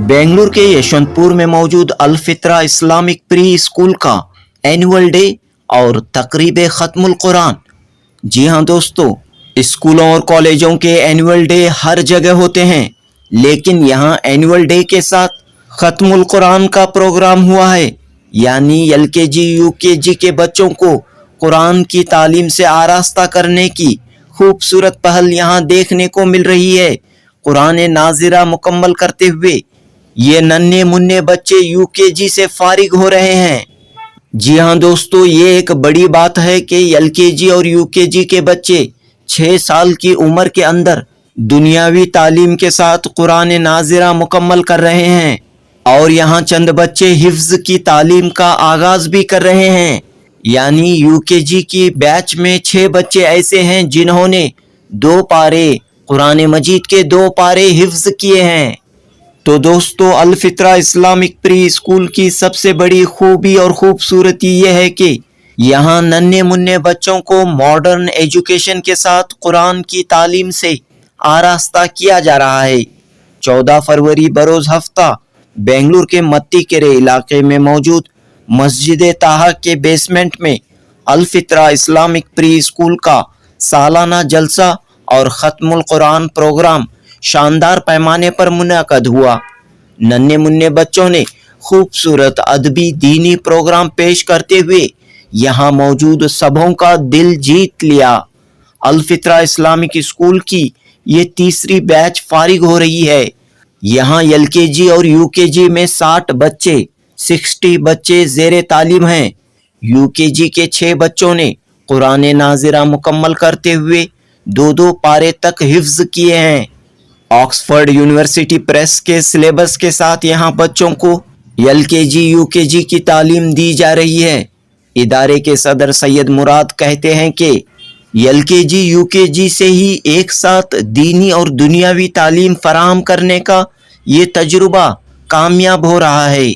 बेंगलुरु के यशवंतपुर में मौजूद अल फित्रा इस्लामिक प्री स्कूल का एनुअल डे और तकरीब ख़त्मुल कुरान। जी हाँ दोस्तों, स्कूलों और कॉलेजों के एनुअल डे हर जगह होते हैं, लेकिन यहाँ एनुअल डे के साथ ख़त्मुल कुरान का प्रोग्राम हुआ है। यानी एलकेजी यूकेजी के बच्चों को कुरान की तालीम से आरास्ता करने की खूबसूरत पहल यहाँ देखने को मिल रही है। कुरान नाज़िरा मुकम्मल करते हुए ये नन्हे मुन्ने बच्चे यूकेजी से फारिग हो रहे हैं। जी हाँ दोस्तों, ये एक बड़ी बात है कि एलकेजी और यूकेजी के बच्चे 6 साल की उम्र के अंदर दुनियावी तालीम के साथ कुरान नाज़िरा मुकम्मल कर रहे हैं और यहाँ चंद बच्चे हिफ्ज की तालीम का आगाज भी कर रहे हैं। यानी यूकेजी की बैच में 6 बच्चे ऐसे हैं जिन्होंने 2 पारे कुरान मजीद के 2 पारे हिफ्ज किए हैं। तो दोस्तों, अल फित्रा इस्लामिक प्री स्कूल की सबसे बड़ी खूबी और खूबसूरती ये है कि यहाँ नन्हे मुन्ने बच्चों को मॉडर्न एजुकेशन के साथ कुरान की तालीम से आरास्ता किया जा रहा है। 14 फरवरी बरोज़ हफ्ता बेंगलुरु के मत्तीकेरे इलाके में मौजूद मस्जिद ताहा के बेसमेंट में अल फित्रा इस्लामिक प्री स्कूल का सालाना जलसा और ख़त्मुल कुरान प्रोग्राम शानदार पैमाने पर मुनक़द हुआ। नन्हे मुन्ने बच्चों ने खूबसूरत अदबी दीनी प्रोग्राम पेश करते हुए यहाँ मौजूद सबों का दिल जीत लिया। अल फित्रा इस्लामिक स्कूल की ये तीसरी बैच फारिग हो रही है। यहाँ एलकेजी और यूकेजी में 60 बच्चे ज़ेरे तालीम हैं। यूकेजी के 6 बच्चों ने कुरान नाज़िरा मुकम्मल करते हुए 2 पारे तक हिफ्ज किए हैं। ऑक्सफोर्ड यूनिवर्सिटी प्रेस के सिलेबस के साथ यहाँ बच्चों को एलकेजी यूकेजी की तालीम दी जा रही है। इदारे के सदर सैयद मुराद कहते हैं कि एलकेजी यूकेजी से ही एक साथ दीनी और दुनियावी तालीम फराहम करने का ये तजुर्बा कामयाब हो रहा है।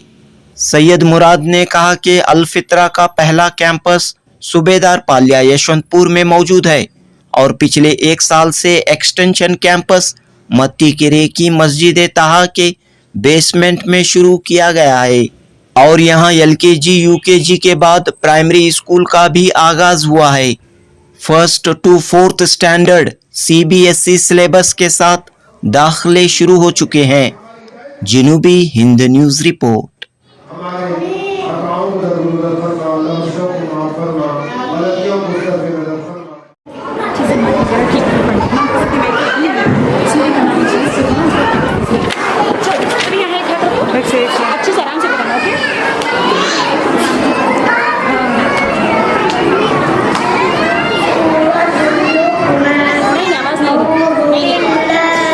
सैयद मुराद ने कहा कि अल फित्रा का पहला कैंपस सूबेदार पाल्या यशवंतपुर में मौजूद है और पिछले 1 साल से एक्सटेंशन कैंपस मत्तीकेरे की मस्जिद ताहा के बेसमेंट में शुरू किया गया है और यहाँ एलकेजी यूकेजी के बाद प्राइमरी स्कूल का भी आगाज हुआ है। 1st to 4th standard CBSE syllabus के साथ दाखिले शुरू हो चुके हैं। जनूबी हिंद न्यूज़ रिपोर्ट। अच्छे से आराम से बताना, ओके? नहीं, आवाज नहीं।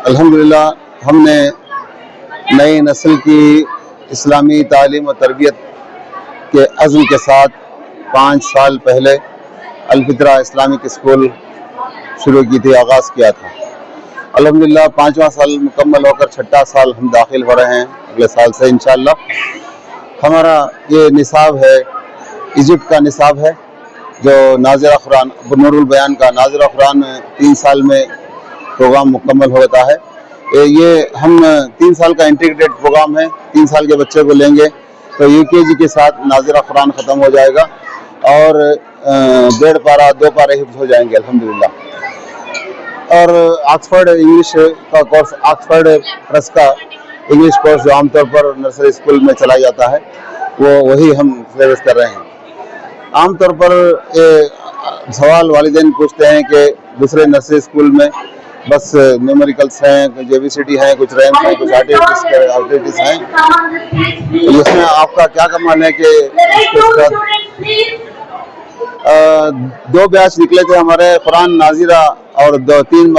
अल्हम्दुलिल्लाह हमने नई नस्ल की इस्लामी तालीम और तरबियत के अज़्म के साथ 5 साल पहले अल फित्रा इस्लामिक स्कूल शुरू की थी, आगाज़ किया था। अल्हम्दुलिल्लाह 5वां साल मुकम्मल होकर 6ठा साल हम दाखिल हो रहे हैं अगले साल से इंशाअल्लाह। हमारा ये निसाब है, इजिप्ट का निसाब है, जो नाज़िरा कुरान नूरुल बयान का नाज़िरा कुरान 3 साल में प्रोग्राम मुकम्मल होता है। یہ ہم 3 سال کا انٹیگریٹڈ پروگرام ہے. 3 سال کے بچے کو لیں گے تو UKG کے ساتھ ناظرہ قرآن ختم ہو جائے گا اور 1.5 پارہ 2 پارے حفظ ہو جائیں گے الحمدللہ. اور آکسفورڈ انگلش کا کورس، آکسفورڈ پریس کا انگلش کورس جو عام طور پر نرسری اسکول میں چلایا جاتا ہے وہی ہم سلیبس کر رہے ہیں. عام طور پر سوال والدین پوچھتے ہیں کہ دوسرے نرسری اسکول میں بس نیومیریکلس ہیں، کچھ ABCD ہیں، کچھ رینس ہیں، کچھ ایکٹیویٹیز ہیں. اس میں آپ کا کیا کمال ہے کہ 2 بیچ نکلے تھے ہمارے قرآن ناظرہ اور 3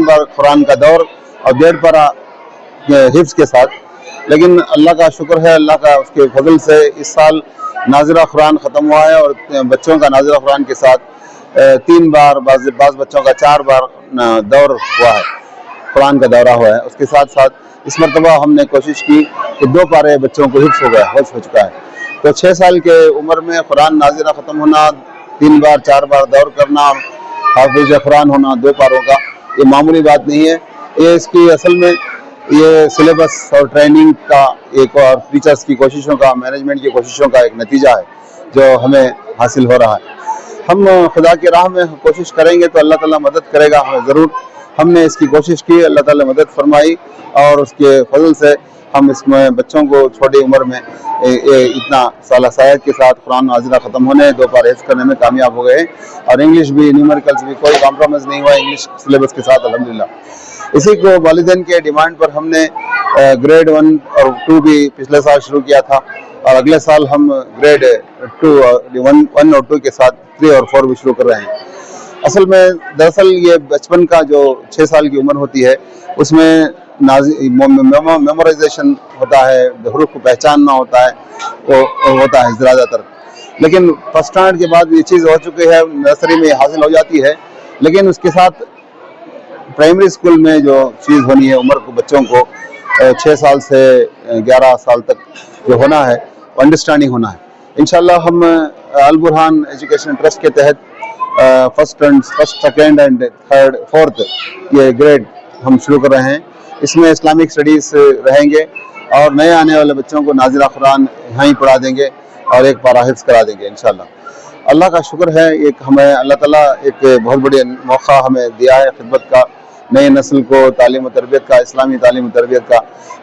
بار قرآن کا دور اور 1.5 پارہ حفظ کے ساتھ. لیکن اللہ کا شکر ہے، اللہ کا اس کے فضل سے اس سال ناظرہ قرآن ختم ہوا ہے اور بچوں کا ناظرہ قرآن کے ساتھ 3 بار، بعض بچوں کا 4 بار دور ہوا ہے، قرآن کا دورہ ہوا ہے. اس کے ساتھ ساتھ اس مرتبہ ہم نے کوشش کی کہ 2 پارے بچوں کو حفظ ہو چکا ہے. تو 6 سال کے عمر میں قرآن ناظرہ ختم ہونا، 3 بار 4 بار دور کرنا، حافظ قرآن ہونا 2 پاروں کا، یہ معمولی بات نہیں ہے. یہ اس کی اصل میں یہ سلیبس اور ٹریننگ کا ایک اور ٹیچرز کی کوششوں کا، مینجمنٹ کی کوششوں کا ایک نتیجہ ہے جو ہمیں حاصل ہو رہا ہے. ہم خدا کی راہ میں کوشش کریں گے تو اللہ تعالیٰ مدد کرے گا ہمیں ضرور. ہم نے اس کی کوشش کی، اللہ تعالیٰ مدد فرمائی اور اس کے فضل سے ہم اس میں بچوں کو چھوٹی عمر میں اتنا صلاحیت کے ساتھ قرآن ناظرہ ختم ہونے، 2 پارے حفظ کرنے میں کامیاب ہو گئے. اور انگلش بھی، نیومیریکلس بھی کوئی کمپرومائز نہیں ہوا انگلش سلیبس کے ساتھ الحمدللہ. اسی کو والدین کے ڈیمانڈ پر ہم نے گریڈ 1 اور 2 بھی پچھلے سال شروع کیا تھا اور اگلے سال ہم گریڈ 1 اور 2 کے ساتھ 3 اور 4 بھی شروع کر رہے ہیں. اصل میں دراصل یہ بچپن کا جو 6 سال کی عمر ہوتی ہے اس میں میمورائزیشن ہوتا ہے، حروف کو پہچاننا ہوتا ہے زیادہ تر. لیکن فرسٹ اسٹینڈرڈ کے بعد یہ چیز ہو چکی ہے، نرسری میں حاصل ہو جاتی ہے. لیکن اس کے ساتھ پرائمری اسکول میں جو چیز ہونی ہے عمر کو بچوں کو 6 سال سے 11 سال تک جو ہونا ہے وہ انڈرسٹینڈنگ ہونا ہے. انشاءاللہ ہم البرہان ایجوکیشن ٹرسٹ کے تحت first, second and third, fourth یہ گریڈ ہم شروع کر رہے ہیں. اس میں اسلامک اسٹڈیز رہیں گے اور نئے آنے والے بچوں کو ناظرہ قرآن یہاں ہی پڑھا دیں گے اور 1 پارہ حفظ کرا دیں گے انشاءاللہ. اللہ کا شکر ہے، ایک ہمیں اللہ تعالیٰ ایک بہت بڑی موقع ہمیں دیا ہے خدمت کا، نئی نسل کو تعلیم و تربیت کا، اسلامی تعلیم و تربیت کا.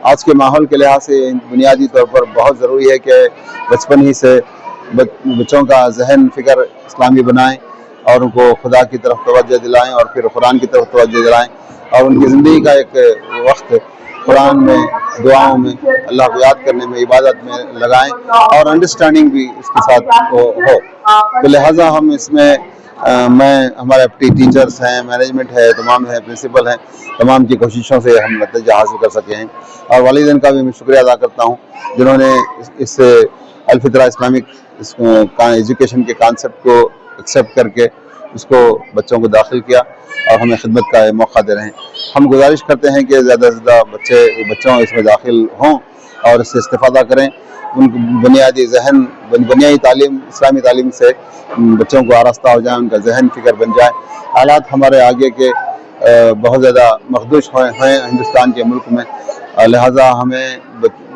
آج کے ماحول کے لحاظ سے بنیادی طور پر بہت ضروری ہے کہ بچپن ہی سے بچوں کا ذہن فکر اسلامی بنائیں اور ان کو خدا کی طرف توجہ دلائیں اور پھر قرآن کی طرف توجہ دلائیں اور ان کی زندگی کا ایک وقت قرآن میں، دعاؤں میں، اللہ کو یاد کرنے میں، عبادت میں لگائیں اور انڈرسٹینڈنگ بھی اس کے ساتھ ہو. تو لہٰذا ہم اس میں ہمارے ٹیچرز ہیں، مینجمنٹ ہے، تمام ہیں، پرنسپل ہیں، تمام کی کوششوں سے ہم نتیجہ حاصل کر سکے ہیں. اور والدین کا بھی میں شکریہ ادا کرتا ہوں جنہوں نے اس الفطرہ اسلامک ایجوکیشن کے کانسیپٹ کو ایکسیپٹ کر کے اس کو بچوں کو داخل کیا اور ہمیں خدمت کا موقع دے رہے ہیں. ہم گزارش کرتے ہیں کہ زیادہ سے زیادہ بچوں اس میں داخل ہوں اور اس سے استفادہ کریں. ان کو بنیادی تعلیم، اسلامی تعلیم سے بچوں کو آراستہ ہو جائے، ان کا ذہن فکر بن جائے. حالات ہمارے آگے کے بہت زیادہ مخدوش ہیں ہندوستان کے ملک میں، لہٰذا ہمیں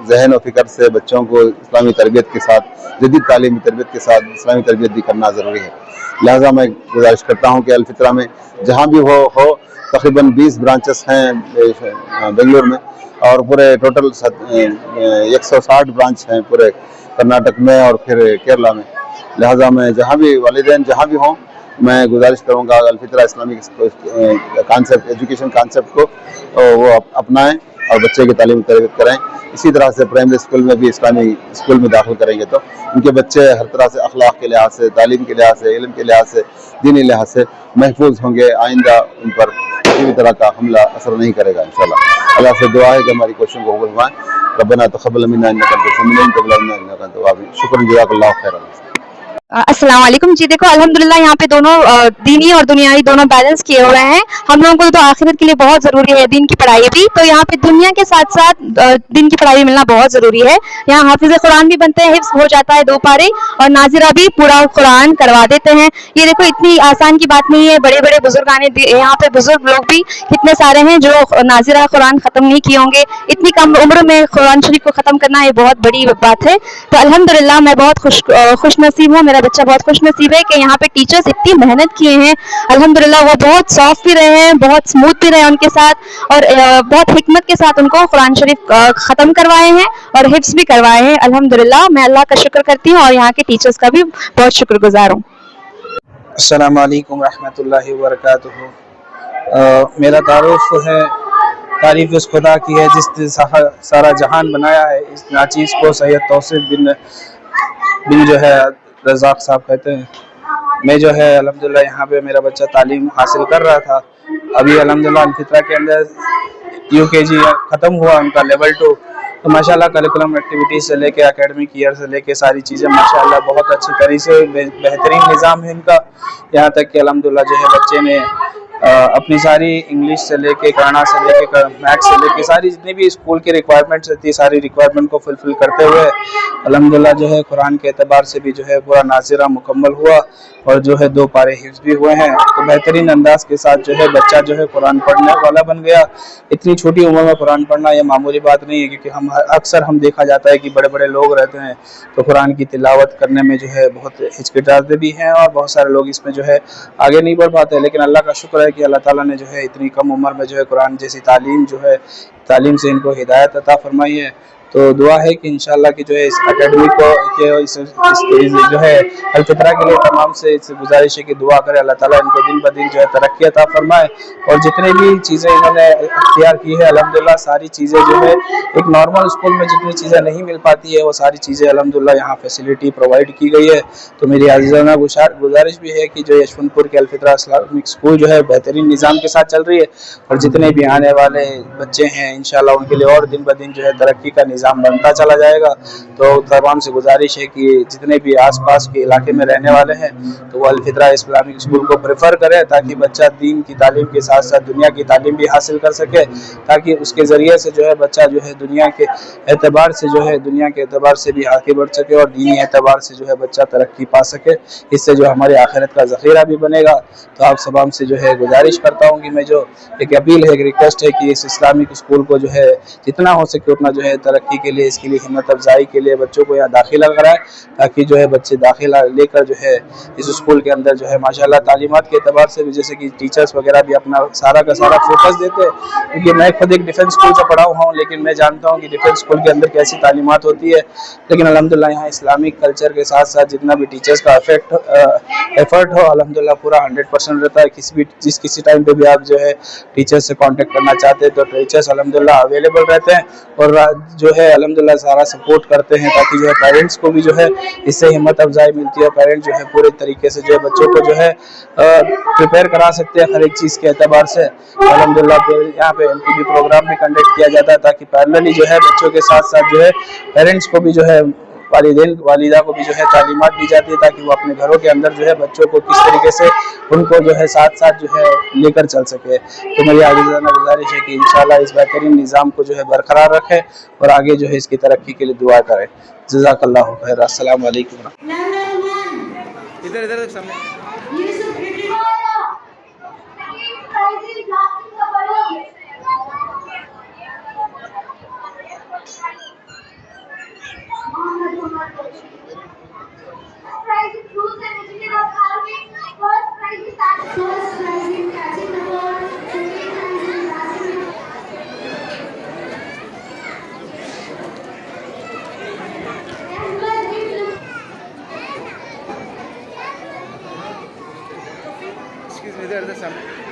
ذہن و فکر سے بچوں کو اسلامی تربیت کے ساتھ، جدید تعلیمی تربیت کے ساتھ اسلامی تربیت بھی کرنا ضروری ہے. لہٰذا میں گزارش کرتا ہوں کہ الفطرہ میں جہاں بھی ہو تقریباً 20 برانچز ہیں بنگلور میں اور پورے ٹوٹل 160 برانچ ہیں پورے کرناٹک میں اور پھر کیرلا میں. لہٰذا میں جہاں بھی والدین جہاں بھی ہوں میں گزارش کروں گا الفطرہ اسلامک کانسیپٹ، ایجوکیشن کانسیپٹ کو وہ اپنائیں اور بچے کی تعلیم تربیت کریں. اسی طرح سے پرائمری اسکول میں بھی اسلامی اسکول میں داخل کریں گے تو ان کے بچے ہر طرح سے اخلاق کے لحاظ سے، تعلیم کے لحاظ سے، علم کے لحاظ سے، دینی لحاظ سے محفوظ ہوں گے. آئندہ ان پر کسی بھی طرح کا حملہ اثر نہیں کرے گا انشاءاللہ. اللہ سے دعا ہے کہ ہماری کوششوں کو قبول فرمائیں. ربنا تقبل منا انک انت السمیع العلیم وتب علینا انک انت التواب الرحیم. شکرا، جزاک اللہ خیرا. अस्सलाम वालेकुम जी। देखो अल्हम्दुलिल्लाह यहाँ पे दोनों दीनी और दुनियावी दोनों बैलेंस किए हुए हैं। हम लोगों को तो आखिरत के लिए बहुत ज़रूरी है दीन की पढ़ाई भी, तो यहाँ पे दुनिया के साथ साथ दीन की पढ़ाई मिलना बहुत ज़रूरी है। यहाँ हाफिज़ कुरान भी बनते हैं, हिफ्स हो जाता है 2 पारे, और नाजिरा भी पूरा कुरान करवा देते हैं। ये देखो इतनी आसान की बात नहीं है। बड़े बड़े बुजुर्गाने यहाँ पे बुजुर्ग लोग भी कितने सारे हैं जो नाजिरा कुरान ख़त्म नहीं किए होंगे। इतनी कम उम्र में कुरान शरीफ को ख़त्म करना ये बहुत बड़ी बात है। तो अल्हम्दुलिल्लाह मैं बहुत खुश नसीब हूँ, मेरा बच्चा बहुत खुश नसीब है कि यहाँ पे टीचर्स इतनी मेहनत किए हैं। अल्हम्दुलिल्लाह वो बहुत सॉफ्ट भी रहे हैं, बहुत स्मूथ भी रहे हैं उनके साथ, और बहुत हिकमत के साथ उनको कुरान शरीफ ख़त्म करवाए हैं और हिफ्स भी करवाए हैं। अल्हम्दुलिल्लाह मैं अल्लाह का शुक्र करती हूँ और यहाँ के टीचर्स का भी बहुत शुक्रगुजार हूँ। अस्सलाम वालेकुम रहमतुल्लाहि व बरकातुहू। मेरा तारुफ है, तारीफ़ उस खुदा की है जिसने सारा जहान बनाया है। इस नाचीज़ को सैयद तौसीफ बिन जो है रज़ाक साहब कहते हैं। मैं जो है अल्हम्दुलिल्लाह यहाँ पे मेरा बच्चा तालीम हासिल कर रहा था। अभी अल्हम्दुलिल्लाह अल-फित्रा के अंदर UKG ख़त्म हुआ उनका लेवल 2, तो माशाल्लाह करिकुलम एक्टिविटीज़ से लेके एकेडमिक ईयर से लेके सारी चीज़ें माशाल्लाह बहुत अच्छी तरीके से बेहतरीन निज़ाम है इनका। यहाँ तक कि अल्हम्दुलिल्लाह जो है बच्चे ने अपनी सारी इंग्लिश से लेके काना से लेके मैथ्स से लेके सारी जितनी भी स्कूल की रिक्वायरमेंट्स रहती है सारी रिक्वायरमेंट को फुलफिल करते हुए अल्हम्दुलिल्लाह जो है कुरान के एतबार से भी जो है पूरा नाज़िरा मुकम्मल हुआ और जो है 2 पारे हिफ्ज़ भी हुए हैं। तो बेहतरीन अंदाज के साथ जो है बच्चा जो है कुरान पढ़ने वाला बन गया। इतनी छोटी उम्र में कुरान पढ़ना ये मामूली बात नहीं है, क्योंकि अक्सर हम देखा जाता है कि बड़े बड़े लोग रहते हैं तो कुरान की तिलावत करने में जो है बहुत हिचकिचाते भी हैं और बहुत सारे लोग इसमें जो है आगे नहीं बढ़ पाते। लेकिन अल्लाह का शुक्र है कि अल्लाह ताला ने जो है इतनी कम उम्र में जो है कुरान जैसी तालीम जो है तालीम से इनको हिदायत अता फरमाई है। तो दुआ है कि इंशाल्लाह की जो है इस एकेडमी को इस जो है अल-फित्रा के लिए तमाम से इस गुजारिश है कि दुआ करें अल्लाह ताला इनको दिन ब दिन जो है तरक्की अता फरमाए। और जितने भी चीज़ें इन्होंने इख्तियार की है अल्हम्दुलिल्लाह सारी चीज़ें जो है एक नॉर्मल स्कूल में जितनी चीज़ें नहीं मिल पाती है वो सारी चीज़ें अल्हम्दुलिल्लाह यहाँ फैसिलिटी प्रोवाइड की गई है। तो मेरी अज़ीज़ाना गुजारिश भी है कि जो यशवंतपुर के अल-फित्रा इस्लामिक स्कूल जो है बेहतरीन निज़ाम के साथ चल रही है और जितने भी आने वाले बच्चे हैं इंशाल्लाह उनके लिए और दिन ब दिन जो है तरक्की का निज़ाम बनता चला जाएगा। तो तमाम से गुजारिश है कि जितने भी आसपास के इलाके में रहने वाले हैं तो वो अल-फित्रा इस्लामिक स्कूल को प्रेफर करें ताकि बच्चा दीन की तालीम के साथ साथ दुनिया की तालीम भी हासिल कर सके, ताकि उसके ज़रिए से जो है बच्चा जो है दुनिया के एतबार से जो है दुनिया के एतबार से भी आगे बढ़ सके और दीनी एतबार से जो है बच्चा तरक्की पा सके। इससे जो हमारी आखिरत का ज़ख़ीरा भी बनेगा। तो आप सब से जो है गुजारिश करता हूँ कि मैं जो एक अपील है, एक रिक्वेस्ट है कि इस इस्लामिक स्कूल को जो है जितना हो सके उतना जो है तरक्की के लिए इसके लिए हिम्मत अफजाई के लिए बच्चों को यहाँ दाखिला कराए, ताकि जो है बच्चे दाखिला लेकर जो है इस स्कूल के अंदर जो है माशाल्लाह तालीमात के एतबार से भी जैसे कि टीचर्स वगैरह भी अपना सारा का सारा फोकस देते हैं। क्योंकि मैं खुद एक डिफेंस स्कूल से पढ़ा हुआ हूँ, लेकिन मैं जानता हूँ कि डिफेंस स्कूल के अंदर कैसी तालीमात होती है। लेकिन अल्हम्दुलिल्लाह यहाँ इस्लामिक कल्चर के साथ साथ जितना भी टीचर्स का एफर्ट हो अल्हम्दुलिल्लाह पूरा 100% रहता है। किसी टाइम पे भी आप जो है टीचर से कांटेक्ट करना चाहते हैं तो टीचर्स अल्हम्दुलिल्लाह अवेलेबल रहते हैं और जो है अल्हम्दुलिल्लाह सारा सपोर्ट करते हैं, ताकि जो है पेरेंट्स को भी जो है इससे हिम्मत अफजाई मिलती है। पेरेंट्स जो है पूरे तरीके से जो है बच्चों को जो है प्रिपेयर करा सकते हैं हर एक चीज़ के एतबार से। अल्हम्दुलिल्लाह यहाँ पे MTV प्रोग्राम भी कंडक्ट किया जाता है ताकि पैरेलली जो है बच्चों के साथ साथ जो है पेरेंट्स को भी जो है वालिदा को भी जो है तालीमात दी जाती है, ताकि वो अपने घरों के अंदर जो है बच्चों को किस तरीके से उनको जो है साथ साथ जो है लेकर चल सके। तो मेरी आज़ीज़ाना गुजारिश है कि इंशाल्लाह इस बेहतरीन निज़ाम को जो है बरकरार रखें और आगे जो है इसकी तरक्की के लिए दुआ करें। जज़ाकल्लाहु खैर। अस्सलाम वालेकुम। इधर सामने इधर सामने